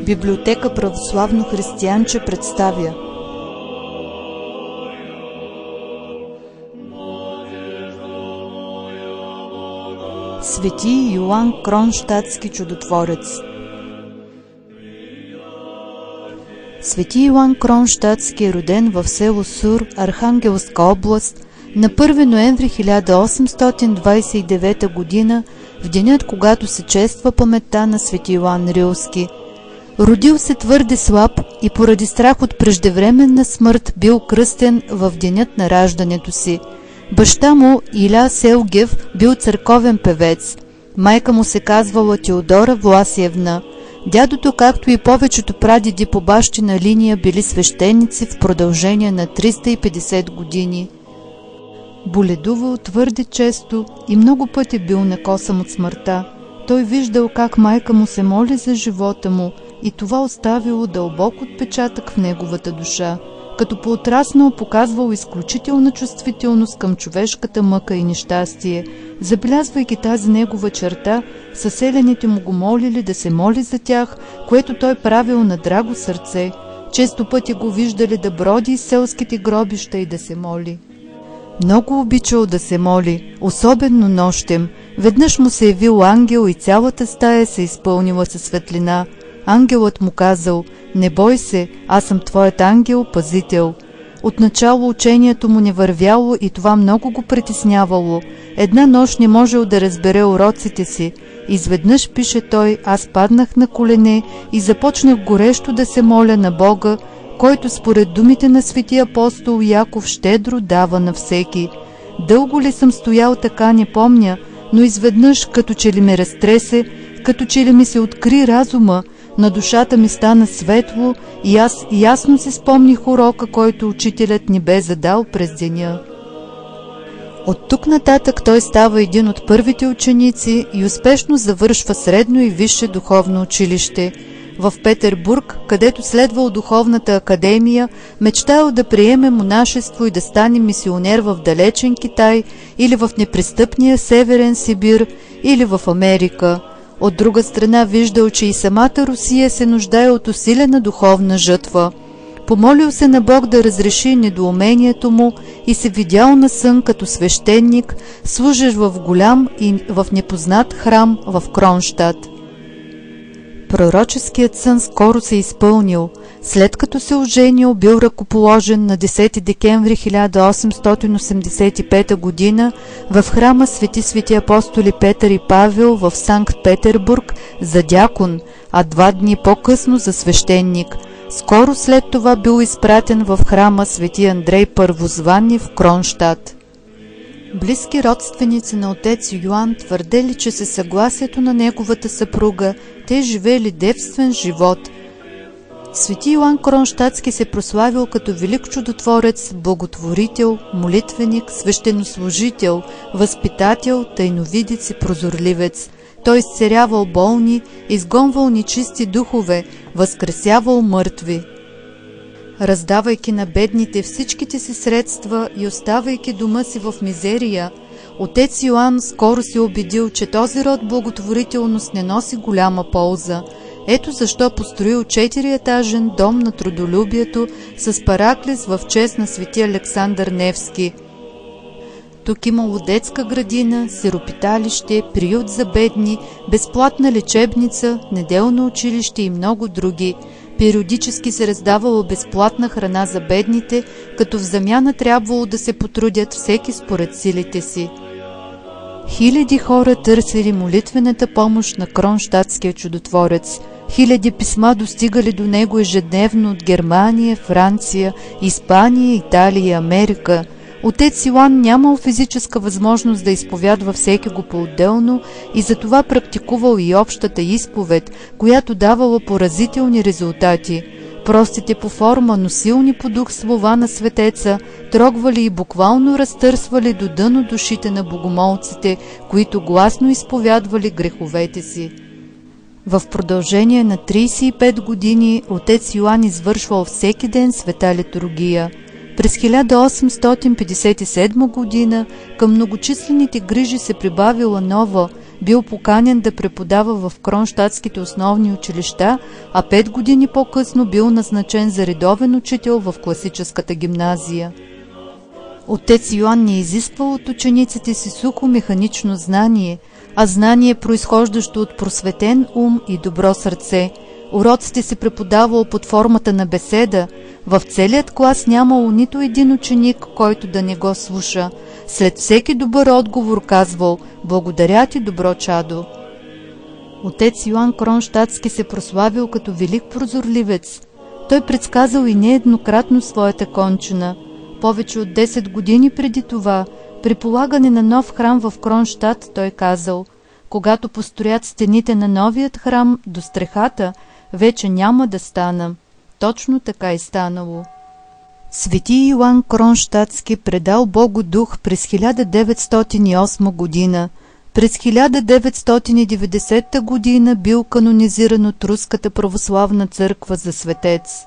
Библиотека Православно християнче представя Свети Йоан Кронщадтски чудотворец. Свети Йоан Кронщадтски е роден в село Сур, Архангелска област, на 1 ноември 1829 г., в денят, когато се чества паметта на свети Йоан Рилски. Родил се твърде слаб и поради страх от преждевременна смърт бил кръстен в денят на раждането си. Баща му, Иля Селгев, бил църковен певец. Майка му се казвала Теодора Власиевна. Дядото, както и повечето прадеди по бащина линия, били свещеници в продължение на 350 години. Боледувал твърде често и много пъти бил накосан от смъртта. Той виждал как майка му се моли за живота му и това оставило дълбок отпечатък в неговата душа. Като поотраснал, показвал изключителна чувствителност към човешката мъка и нещастие. Забелязвайки тази негова черта, съселените му го молили да се моли за тях, което той правил на драго сърце. Често пъти го виждали да броди из селските гробища и да се моли. Много обичал да се моли, особено нощем. Веднъж му се явил ангел и цялата стая се изпълнила със светлина. Ангелът му казал: „Не бой се, аз съм твоят ангел-пазител“. Отначало учението му не вървяло и това много го притеснявало. Една нощ не можел да разбере уроците си. Изведнъж, пише той, аз паднах на колене и започнах горещо да се моля на Бога, който според думите на светия апостол Яков щедро дава на всеки. Дълго ли съм стоял така, не помня, но изведнъж, като че ли ме разтресе, като че ли ми се откри разума, на душата ми стана светло и аз ясно си спомних урока, който учителят ни бе задал през деня. От тук нататък той става един от първите ученици и успешно завършва средно и висше духовно училище. В Петербург, където следвал духовната академия, мечтал да приеме монашество и да стане мисионер в далечен Китай или в непристъпния Северен Сибир или в Америка. От друга страна виждал, че и самата Русия се нуждае от усилена духовна жътва. Помолил се на Бог да разреши недоумението му и се видял на сън като свещеник, служещ в голям и в непознат храм в Кронщадт. Пророческият сън скоро се изпълнил. След като се оженил, бил ръкоположен на 10 декември 1885 г. в храма свети апостоли Петър и Павел в Санкт-Петербург за дякон, а 2 дни по-късно за свещеник. Скоро след това бил изпратен в храма свети Андрей Първозванни в Кронщадт. Близки родственици на отец Йоан твърдели, че със съгласието на неговата съпруга те живеели девствен живот. Свети Йоан Кронщадтски се прославил като велик чудотворец, благотворител, молитвеник, свещенослужител, възпитател, тайновидец и прозорливец. Той изцерявал болни, изгонвал нечисти духове, възкресявал мъртви. Раздавайки на бедните всичките си средства и оставайки дома си в мизерия, отец Йоан скоро се убедил, че този род благотворителност не носи голяма полза. Ето защо построил 4-етажен дом на трудолюбието с параклис в чест на свети Александър Невски. Тук имало детска градина, сиропиталище, приют за бедни, безплатна лечебница, неделно училище и много други. Периодически се раздавало безплатна храна за бедните, като в замяна трябвало да се потрудят всеки според силите си. Хиляди хора търсили молитвената помощ на Кронщадтския чудотворец. Хиляди писма достигали до него ежедневно от Германия, Франция, Испания, Италия и Америка. Отец Йоан нямал физическа възможност да изповядва всеки го по-отделно и затова практикувал и общата изповед, която давала поразителни резултати. Простите по форма, но силни по дух слова на светеца трогвали и буквално разтърсвали до дъно душите на богомолците, които гласно изповядвали греховете си. В продължение на 35 години отец Йоан извършвал всеки ден света литургия. През 1857 година към многочислените грижи се прибавила нова, бил поканен да преподава в кронщадтските основни училища, а 5 години по-късно бил назначен за редовен учител в класическата гимназия. Отец Йоан не изисквал от учениците си сухо механично знание, а знание, произхождащо от просветен ум и добро сърце. Уроците се преподавал под формата на беседа. В целият клас нямало нито един ученик, който да не го слуша. След всеки добър отговор казвал: „Благодаря ти, добро чадо“. Отец Йоан Кронщадтски се прославил като велик прозорливец. Той предсказал и нееднократно своята кончина. Повече от 10 години преди това, при полагане на нов храм в Кронщадт, той казал: „Когато построят стените на новият храм до стрехата, вече няма да стана“. Точно така и станало. Свети Йоан Кронщадтски предал Богу дух през 1908 година. През 1990 година бил канонизиран от Руската православна църква за светец.